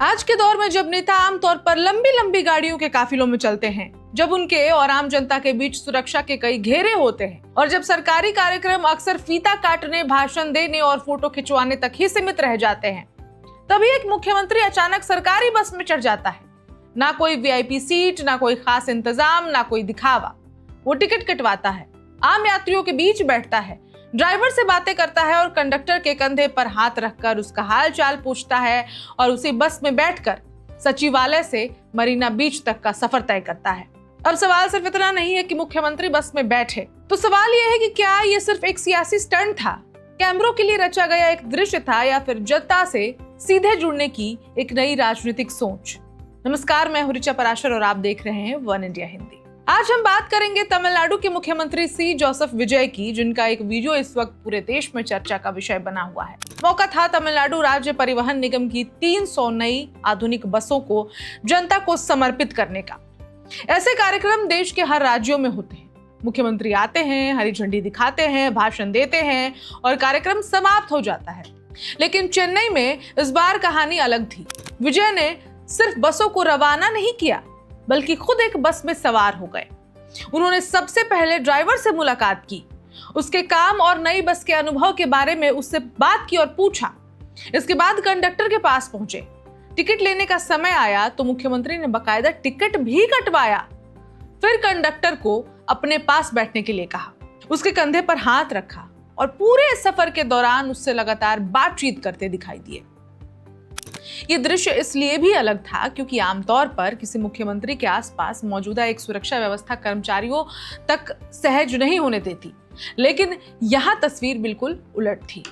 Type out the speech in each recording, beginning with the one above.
आज के दौर में जब नेता आमतौर पर लंबी लंबी गाड़ियों के काफिलों में चलते हैं, जब उनके और आम जनता के बीच सुरक्षा के कई घेरे होते हैं और जब सरकारी कार्यक्रम अक्सर फीता काटने, भाषण देने और फोटो खिंचवाने तक ही सीमित रह जाते हैं, तभी एक मुख्यमंत्री अचानक सरकारी बस में चढ़ जाता है। ना कोई वीआईपी सीट, ना कोई खास इंतजाम, ना कोई दिखावा। वो टिकट कटवाता है, आम यात्रियों के बीच बैठता है, ड्राइवर से बातें करता है और कंडक्टर के कंधे पर हाथ रखकर उसका हाल चाल पूछता है और उसी बस में बैठकर सचिवालय से मरीना बीच तक का सफर तय करता है। अब सवाल सिर्फ इतना नहीं है कि मुख्यमंत्री बस में बैठे, तो सवाल यह है कि क्या ये सिर्फ एक सियासी स्टंट था, कैमरों के लिए रचा गया एक दृश्य था, या फिर जनता से सीधे जुड़ने की एक नई राजनीतिक सोच। नमस्कार, मैं हूं ऋचा पराशर और आप देख रहे हैं वन इंडिया हिंदी। आज हम बात करेंगे तमिलनाडु के मुख्यमंत्री सी जोसेफ विजय की, जिनका एक वीडियो इस वक्त पूरे देश में चर्चा का विषय बना हुआ है। मौका था तमिलनाडु राज्य परिवहन निगम की 300 नई आधुनिक बसों को जनता को समर्पित करने का। ऐसे कार्यक्रम देश के हर राज्यों में होते हैं। मुख्यमंत्री आते हैं, हरी झंडी दिखाते हैं, भाषण देते हैं और कार्यक्रम समाप्त हो जाता है। लेकिन चेन्नई में इस बार कहानी अलग थी। विजय ने सिर्फ बसों को रवाना नहीं किया, बल्कि खुद एक बस में सवार हो गए। उन्होंने सबसे पहले ड्राइवर से मुलाकात की, उसके काम और नई बस के अनुभव के बारे में उससे बात की और पूछा। इसके बाद कंडक्टर के पास पहुंचे। टिकट लेने का समय आया तो मुख्यमंत्री ने बकायदा टिकट भी कटवाया। फिर कंडक्टर को अपने पास बैठने के लिए कहा, उसके कंधे पर हाथ रखा और पूरे सफर के दौरान उससे लगातार बातचीत करते दिखाई दिए। ये दृश्य इसलिए भी अलग था क्योंकि आमतौर पर किसी मुख्यमंत्री के आसपास मौजूदा एक सुरक्षा व्यवस्था कर्मचारियों तक सहज नहीं होने देती, लेकिन यहां तस्वीर बिल्कुल उलट थी।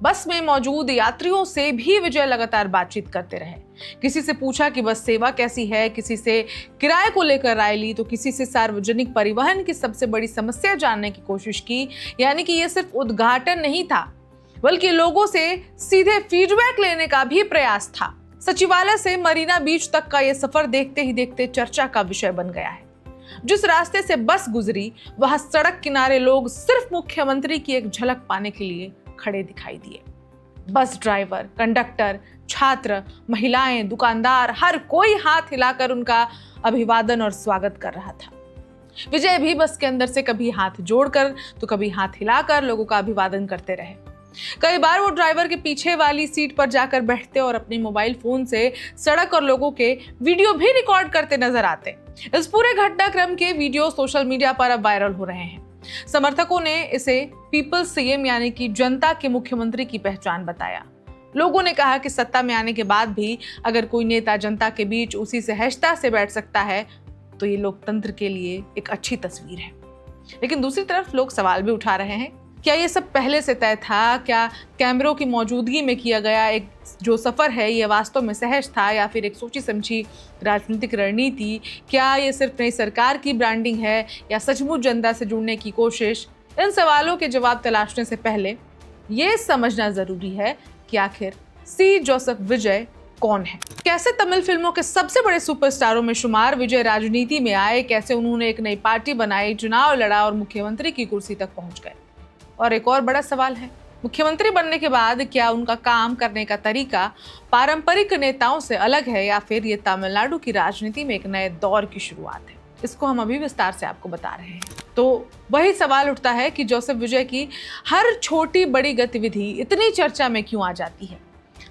बस में मौजूद यात्रियों से भी विजय लगातार बातचीत करते रहे। किसी से पूछा कि बस सेवा कैसी है, किसी से किराए को लेकर राय ली, तो किसी से सार्वजनिक परिवहन की सबसे बड़ी समस्या जानने की कोशिश की। यानी कि यह सिर्फ उद्घाटन नहीं था, बल्कि लोगों से सीधे फीडबैक लेने का भी प्रयास था। सचिवालय से मरीना बीच तक का यह सफर देखते ही देखते चर्चा का विषय बन गया है। जिस रास्ते से बस गुजरी, वहां सड़क किनारे लोग सिर्फ मुख्यमंत्री की एक झलक पाने के लिए खड़े दिखाई दिए। बस ड्राइवर, कंडक्टर, छात्र, महिलाएं, दुकानदार, हर कोई हाथ हिलाकर उनका अभिवादन और स्वागत कर रहा था। विजय भी बस के अंदर से कभी हाथ जोड़कर तो कभी हाथ हिलाकर लोगों का अभिवादन करते रहे। कई बार वो ड्राइवर के पीछे वाली सीट पर जाकर बैठते और अपने मोबाइल फोन से सड़क और लोगों के वीडियो भी रिकॉर्ड करते नजर आते। इस पूरे घटनाक्रम के वीडियो सोशल मीडिया पर अब वायरल हो रहे हैं। समर्थकों ने इसे पीपल्स सीएम यानी कि जनता के मुख्यमंत्री की पहचान बताया। लोगों ने कहा कि सत्ता में आने के बाद भी अगर कोई नेता जनता के बीच उसी सहजता से बैठ सकता है तो ये लोकतंत्र के लिए एक अच्छी तस्वीर है। लेकिन दूसरी तरफ लोग सवाल भी उठा रहे हैं, क्या ये सब पहले से तय था? क्या कैमरों की मौजूदगी में किया गया एक जो सफर है ये वास्तव में सहज था या फिर एक सोची समझी राजनीतिक रणनीति? क्या ये सिर्फ नई सरकार की ब्रांडिंग है या सचमुच जनता से जुड़ने की कोशिश? इन सवालों के जवाब तलाशने से पहले ये समझना जरूरी है कि आखिर सी जोसेफ विजय कौन है। कैसे तमिल फिल्मों के सबसे बड़े सुपरस्टारों में शुमार विजय राजनीति में आए, कैसे उन्होंने एक नई पार्टी बनाई, चुनाव लड़ा और मुख्यमंत्री की कुर्सी तक पहुंच गए। और एक और बड़ा सवाल है, मुख्यमंत्री बनने के बाद क्या उनका काम करने का तरीका पारंपरिक नेताओं से अलग है या फिर ये तमिलनाडु की राजनीति में एक नए दौर की शुरुआत है? इसको हम अभी विस्तार से आपको बता रहे हैं। तो वही सवाल उठता है कि जोसेफ विजय की हर छोटी बड़ी गतिविधि इतनी चर्चा में क्यों आ जाती है?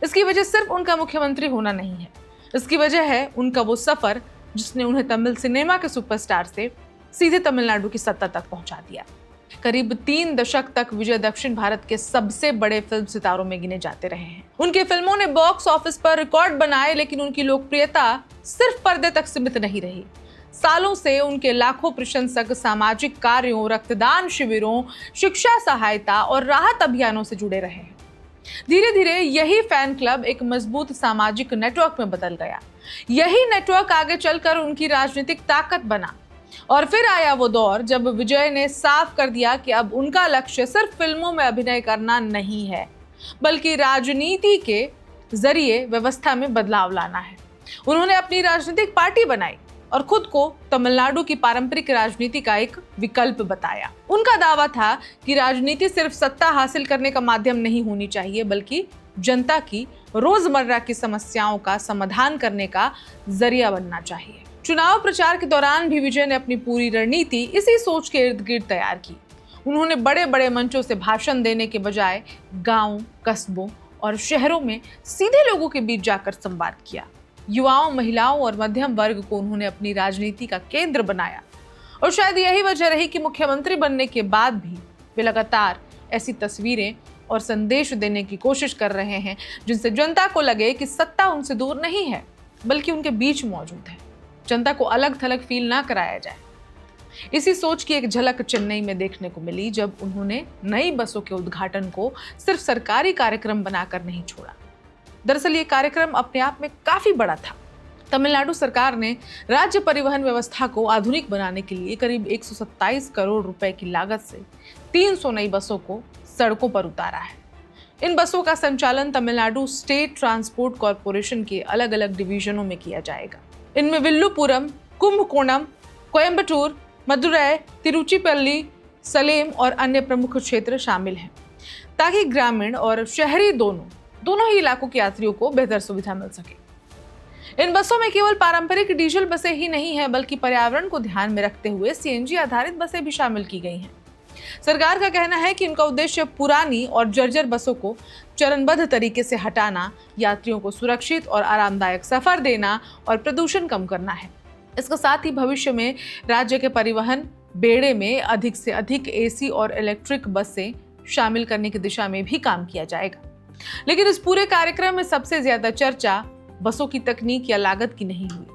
इसकी वजह सिर्फ उनका मुख्यमंत्री होना नहीं है, इसकी वजह है उनका वो सफर जिसने उन्हें तमिल सिनेमा के सुपरस्टार से सीधे तमिलनाडु की सत्ता तक पहुंचा दिया। करीब 3 दशक तक विजय दक्षिण भारत के सबसे बड़े फिल्म सितारों में गिने जाते रहे हैं। उनकी फिल्मों ने बॉक्स ऑफिस पर रिकॉर्ड बनाए, लेकिन उनकी लोकप्रियता सिर्फ पर्दे तक सीमित नहीं रही। सालों से उनके लाखों प्रशंसक सामाजिक कार्यों, रक्तदान शिविरों, शिक्षा सहायता और राहत अभियानों से जुड़े रहे हैं। धीरे धीरे यही फैन क्लब एक मजबूत सामाजिक नेटवर्क में बदल गया। यही नेटवर्क आगे चलकर उनकी राजनीतिक ताकत बना। और फिर आया वो दौर जब विजय ने साफ कर दिया कि अब उनका लक्ष्य सिर्फ फिल्मों में अभिनय करना नहीं है, बल्कि राजनीति के जरिए व्यवस्था में बदलाव लाना है। उन्होंने अपनी राजनीतिक पार्टी बनाई और खुद को तमिलनाडु की पारंपरिक राजनीति का एक विकल्प बताया। उनका दावा था कि राजनीति सिर्फ सत्ता हासिल करने का माध्यम नहीं होनी चाहिए, बल्कि जनता की रोजमर्रा की समस्याओं का समाधान करने का जरिया बनना चाहिए। चुनाव प्रचार के दौरान भी विजय ने अपनी पूरी रणनीति इसी सोच के इर्द गिर्द तैयार की। उन्होंने बड़े बड़े मंचों से भाषण देने के बजाय गांव, कस्बों और शहरों में सीधे लोगों के बीच जाकर संवाद किया। युवाओं, महिलाओं और मध्यम वर्ग को उन्होंने अपनी राजनीति का केंद्र बनाया और शायद यही वजह रही कि मुख्यमंत्री बनने के बाद भी वे लगातार ऐसी तस्वीरें और संदेश देने की कोशिश कर रहे हैं जिनसे जनता को लगे कि सत्ता उनसे दूर नहीं है बल्कि उनके बीच मौजूद है। जनता को अलग थलग फील ना कराया जाए। इसी सोच की एक झलक चेन्नई में देखने को मिली जब उन्होंने नई बसों के उद्घाटन को सिर्फ सरकारी कार्यक्रम बनाकर नहीं छोड़ा। दरअसल ये कार्यक्रम अपने आप में काफी बड़ा था। तमिलनाडु सरकार ने राज्य परिवहन व्यवस्था को आधुनिक बनाने के लिए करीब 127 करोड़ रुपए की लागत से 300 नई बसों को सड़कों पर उतारा है। इन बसों का संचालन तमिलनाडु स्टेट ट्रांसपोर्ट कॉरपोरेशन के अलग अलग डिवीजनों में किया जाएगा। इनमें विल्लुपुरम, कुंभकोणम, कोयम्बटूर, मदुरै, तिरुचिपल्ली, सलेम और अन्य प्रमुख क्षेत्र शामिल हैं ताकि ग्रामीण और शहरी दोनों ही इलाकों के यात्रियों को बेहतर सुविधा मिल सके। इन बसों में केवल पारंपरिक डीजल बसें ही नहीं है बल्कि पर्यावरण को ध्यान में रखते हुए सीएनजी आधारित बसें भी शामिल की गई हैं। सरकार का कहना है कि उनका उद्देश्य पुरानी और जर्जर बसों को चरणबद्ध तरीके से हटाना, यात्रियों को सुरक्षित और आरामदायक सफर देना और प्रदूषण कम करना है। इसके साथ ही भविष्य में राज्य के परिवहन बेड़े में अधिक से अधिक एसी और इलेक्ट्रिक बसें शामिल करने की दिशा में भी काम किया जाएगा। लेकिन इस पूरे कार्यक्रम में सबसे ज्यादा चर्चा बसों की तकनीक या लागत की नहीं हुई।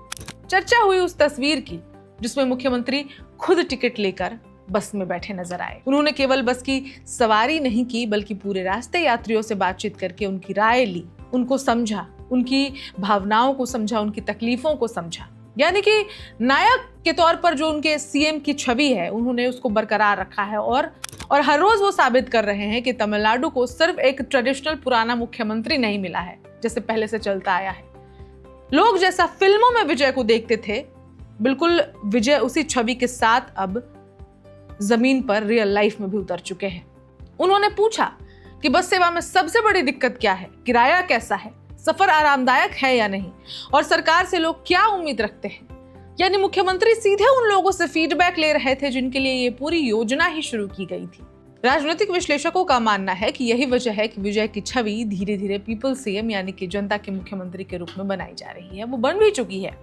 चर्चा हुई उस तस्वीर की जिसमें मुख्यमंत्री खुद टिकट लेकर बस में बैठे नजर आए। उन्होंने केवल बस की सवारी नहीं की बल्कि पूरे रास्ते यात्रियों से बातचीत करके उनकी राय ली, उनको समझा, उनकी भावनाओं को समझा, उनकी तकलीफों को समझा। यानी कि नायक के तौर पर जो उनके सीएम की छवि है उन्होंने उसको बरकरार रखा है और हर रोज वो साबित कर रहे हैं कि तमिलनाडु को सिर्फ एक ट्रेडिशनल पुराना मुख्यमंत्री नहीं मिला है जैसे पहले से चलता आया है। लोग जैसा फिल्मों में विजय को देखते थे, बिल्कुल विजय उसी छवि के साथ अब जमीन पर रियल लाइफ में भी उतर चुके हैं। उन्होंने पूछा कि बस सेवा में सबसे बड़ी दिक्कत क्या है, किराया कैसा है, सफर आरामदायक है या नहीं, और सरकार से लोग क्या उम्मीद रखते हैं। यानी मुख्यमंत्री सीधे उन लोगों से फीडबैक ले रहे थे जिनके लिए ये पूरी योजना ही शुरू की गई थी। राजनीतिक विश्लेषकों का मानना है कि यही वजह है कि विजय की छवि धीरे धीरे पीपल सीएम यानी कि जनता के मुख्यमंत्री के रूप में बनाई जा रही है। वो बन भी चुकी है।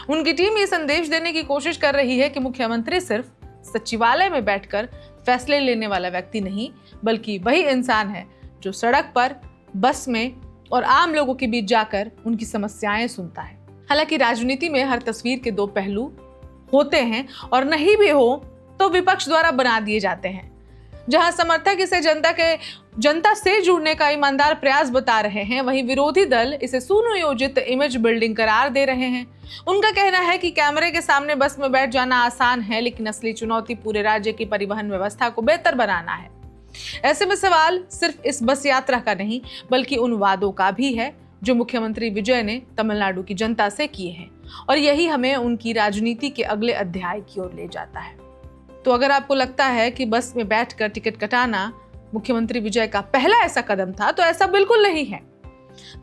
उनकी टीम ये संदेश देने की कोशिश कर रही है कि मुख्यमंत्री सिर्फ सचिवालय में बैठकर फैसले लेने वाला व्यक्ति नहीं बल्कि वही इंसान है जो सड़क पर, बस में और आम लोगों के बीच जाकर उनकी समस्याएं सुनता है। हालांकि राजनीति में हर तस्वीर के दो पहलू होते हैं और नहीं भी हो तो विपक्ष द्वारा बना दिए जाते हैं। जहां समर्थक इसे जनता से जुड़ने का ईमानदार प्रयास बता रहे हैं, वहीं विरोधी दल इसे सुनियोजित इमेज बिल्डिंग करार दे रहे हैं। उनका कहना है कि कैमरे के सामने बस में बैठ जाना आसान है, लेकिन असली चुनौती पूरे राज्य की परिवहन व्यवस्था को बेहतर बनाना है। ऐसे में सवाल सिर्फ इस बस यात्रा का नहीं बल्कि उन वादों का भी है जो मुख्यमंत्री विजय ने तमिलनाडु की जनता से किए हैं, और यही हमें उनकी राजनीति के अगले अध्याय की ओर ले जाता है। तो अगर आपको लगता है कि बस में बैठकर टिकट कटाना मुख्यमंत्री विजय का पहला ऐसा कदम था, तो ऐसा बिल्कुल नहीं है।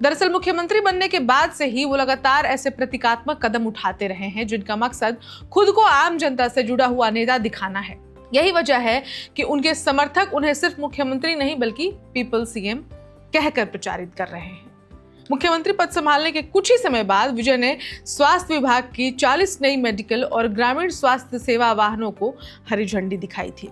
दरअसल मुख्यमंत्री बनने के बाद से ही वो लगातार ऐसे प्रतीकात्मक कदम उठाते रहे हैं जिनका मकसद खुद को आम जनता से जुड़ा हुआ नेता दिखाना है। यही वजह है कि उनके समर्थक उन्हें सिर्फ मुख्यमंत्री नहीं बल्कि पीपल सीएम कहकर प्रचारित कर रहे हैं। मुख्यमंत्री पद संभालने के कुछ ही समय बाद विजय ने स्वास्थ्य विभाग की 40 नई मेडिकल और ग्रामीण स्वास्थ्य सेवा वाहनों को हरी झंडी दिखाई थी।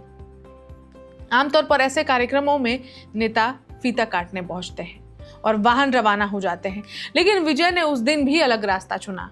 आमतौर पर ऐसे कार्यक्रमों में नेता फीता काटने पहुंचते हैं और वाहन रवाना हो जाते हैं, लेकिन विजय ने उस दिन भी अलग रास्ता चुना।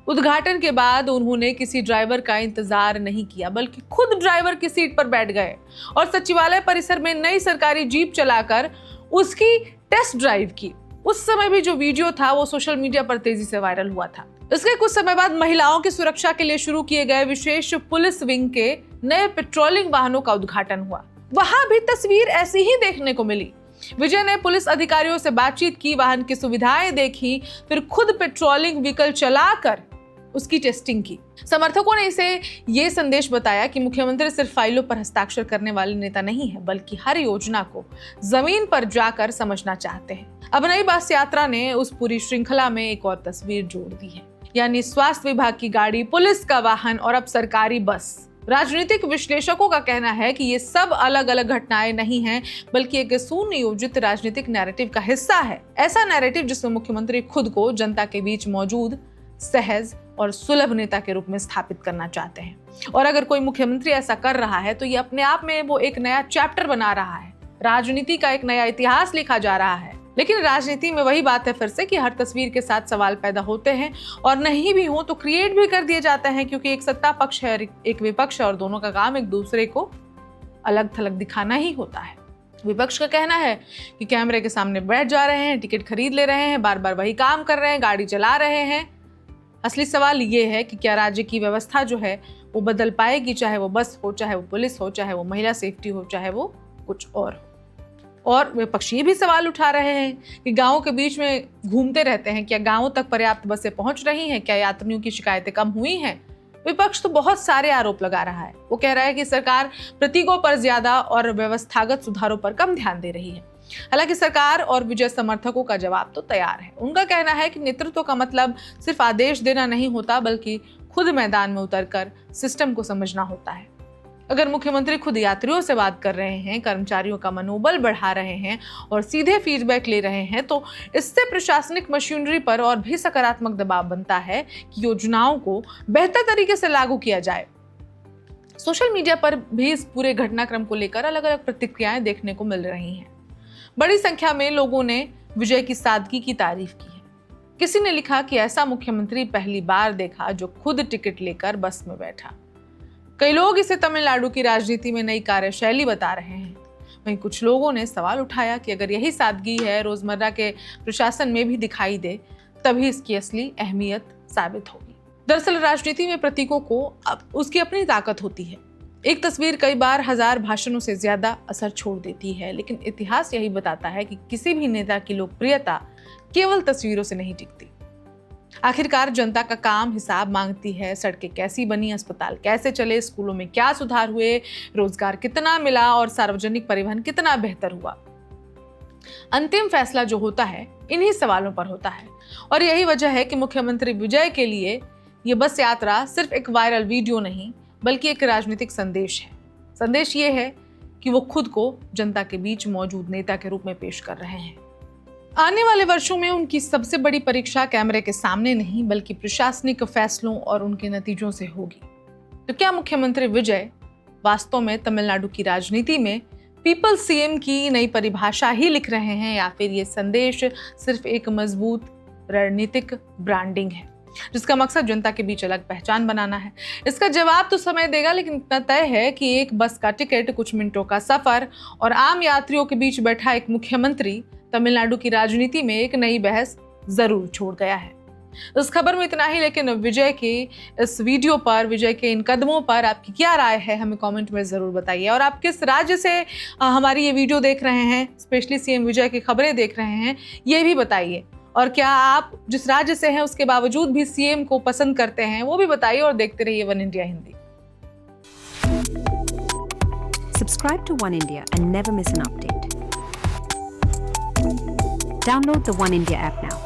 उद्घाटन के बाद उन्होंने किसी ड्राइवर का इंतजार नहीं किया बल्कि खुद ड्राइवर की सीट पर बैठ गए और सचिवालय परिसर में नई सरकारी जीप चलाकर उसकी टेस्ट ड्राइव की। उस समय भी जो वीडियो था वो सोशल मीडिया पर तेजी से वायरल हुआ था। इसके कुछ समय बाद महिलाओं की सुरक्षा के लिए शुरू किए गए विशेष पुलिस विंग के नए पेट्रोलिंग वाहनों का उद्घाटन हुआ। वहां भी तस्वीर ऐसी ही देखने को मिली। विजय ने पुलिस अधिकारियों से बातचीत की, वाहन की सुविधाएं देखी, फिर खुद पेट्रोलिंग व्हीकल चलाकर उसकी टेस्टिंग की। समर्थकों ने इसे ये संदेश बताया कि मुख्यमंत्री सिर्फ फाइलों पर हस्ताक्षर करने वाले नेता नहीं है बल्कि हर योजना को जमीन पर जाकर समझना चाहते हैं। अब नई बस यात्रा ने उस पूरी श्रृंखला में एक और तस्वीर जोड़ दी है, यानी स्वास्थ्य विभाग की गाड़ी, पुलिस का वाहन और अब सरकारी बस। राजनीतिक विश्लेषकों का कहना है कि ये सब अलग अलग घटनाएं नहीं हैं, बल्कि एक सुनियोजित राजनीतिक नैरेटिव का हिस्सा है। ऐसा नैरेटिव जिसमें मुख्यमंत्री खुद को जनता के बीच मौजूद, सहज और सुलभ नेता के रूप में स्थापित करना चाहते हैं। और अगर कोई मुख्यमंत्री ऐसा कर रहा है तो ये अपने आप में वो एक नया चैप्टर बना रहा है, राजनीति का एक नया इतिहास लिखा जा रहा है। लेकिन राजनीति में वही बात है फिर से कि हर तस्वीर के साथ सवाल पैदा होते हैं, और नहीं भी हो तो क्रिएट भी कर दिए जाते हैं, क्योंकि एक सत्ता पक्ष है, एक विपक्ष है, और दोनों का काम एक दूसरे को अलग थलग दिखाना ही होता है। विपक्ष का कहना है कि कैमरे के सामने बैठ जा रहे हैं, टिकट खरीद ले रहे हैं, बार बार वही काम कर रहे हैं, गाड़ी चला रहे हैं। असली सवाल ये है कि क्या राज्य की व्यवस्था जो है वो बदल पाएगी, चाहे वो बस हो, चाहे वो पुलिस हो, चाहे वो महिला सेफ्टी हो, चाहे वो कुछ और हो। और विपक्ष ये भी सवाल उठा रहे हैं कि गांवों के बीच में घूमते रहते हैं, क्या गांवों तक पर्याप्त बसें पहुंच रही हैं, क्या यात्रियों की शिकायतें कम हुई हैं। विपक्ष तो बहुत सारे आरोप लगा रहा है। वो कह रहा है कि सरकार प्रतीकों पर ज्यादा और व्यवस्थागत सुधारों पर कम ध्यान दे रही है। हालांकि सरकार और विजय समर्थकों का जवाब तो तैयार है। उनका कहना है कि नेतृत्व का मतलब सिर्फ आदेश देना नहीं होता, बल्कि खुद मैदान में उतरकर सिस्टम को समझना होता है। अगर मुख्यमंत्री खुद यात्रियों से बात कर रहे हैं, कर्मचारियों का मनोबल बढ़ा रहे हैं और सीधे फीडबैक ले रहे हैं, तो इससे प्रशासनिक मशीनरी पर और भी सकारात्मक दबाव बनता है कि योजनाओं को बेहतर तरीके से लागू किया जाए। सोशल मीडिया पर भी इस पूरे घटनाक्रम को लेकर अलग अलग प्रतिक्रियाएं देखने को मिल रही हैं। बड़ी संख्या में लोगों ने विजय की सादगी की तारीफ की है। किसी ने लिखा कि ऐसा मुख्यमंत्री पहली बार देखा जो खुद टिकट लेकर बस में बैठा। कई लोग इसे तमिलनाडु की राजनीति में नई कार्यशैली बता रहे हैं। वहीं कुछ लोगों ने सवाल उठाया कि अगर यही सादगी है रोजमर्रा के प्रशासन में भी दिखाई दे, तभी इसकी असली अहमियत साबित होगी। दरअसल राजनीति में प्रतीकों को अब उसकी अपनी ताकत होती है। एक तस्वीर कई बार हजार भाषणों से ज्यादा असर छोड़ देती है, लेकिन इतिहास यही बताता है कि किसी भी नेता की लोकप्रियता केवल तस्वीरों से नहीं टिकती। आखिरकार जनता का काम हिसाब मांगती है। सड़कें कैसी बनी, अस्पताल कैसे चले, स्कूलों में क्या सुधार हुए, रोजगार कितना मिला और सार्वजनिक परिवहन कितना बेहतर हुआ। अंतिम फैसला जो होता है इन्हीं सवालों पर होता है। और यही वजह है कि मुख्यमंत्री विजय के लिए ये बस यात्रा सिर्फ एक वायरल वीडियो नहीं, बल्कि एक राजनीतिक संदेश है। संदेश ये है कि वो खुद को जनता के बीच मौजूद नेता के रूप में पेश कर रहे हैं। आने वाले वर्षों में उनकी सबसे बड़ी परीक्षा कैमरे के सामने नहीं, बल्कि प्रशासनिक फैसलों और उनके नतीजों से होगी। तो क्या मुख्यमंत्री विजय वास्तव में तमिलनाडु की राजनीति में पीपल सीएम की नई परिभाषा ही लिख रहे हैं, या फिर ये संदेश सिर्फ एक मजबूत रणनीतिक ब्रांडिंग है जिसका मकसद जनता के बीच अलग पहचान बनाना है? इसका जवाब तो समय देगा, लेकिन इतना तय है कि एक बस का टिकट, कुछ मिनटों का सफर और आम यात्रियों के बीच बैठा एक मुख्यमंत्री तमिलनाडु की राजनीति में एक नई बहस जरूर छोड़ गया है। इस खबर में इतना ही, लेकिन विजय के इस वीडियो पर, विजय के इन कदमों पर आपकी क्या राय है हमें कमेंट में जरूर बताइए। और आप किस राज्य से हमारी ये वीडियो देख रहे हैं, स्पेशली सीएम विजय की खबरें देख रहे हैं, ये भी बताइए। और क्या आप जिस राज्य से हैं उसके बावजूद भी सीएम को पसंद करते हैं, वो भी बताइए। और देखते रहिए one India Hindi. Subscribe to One India and never miss an update. Download the One India app now.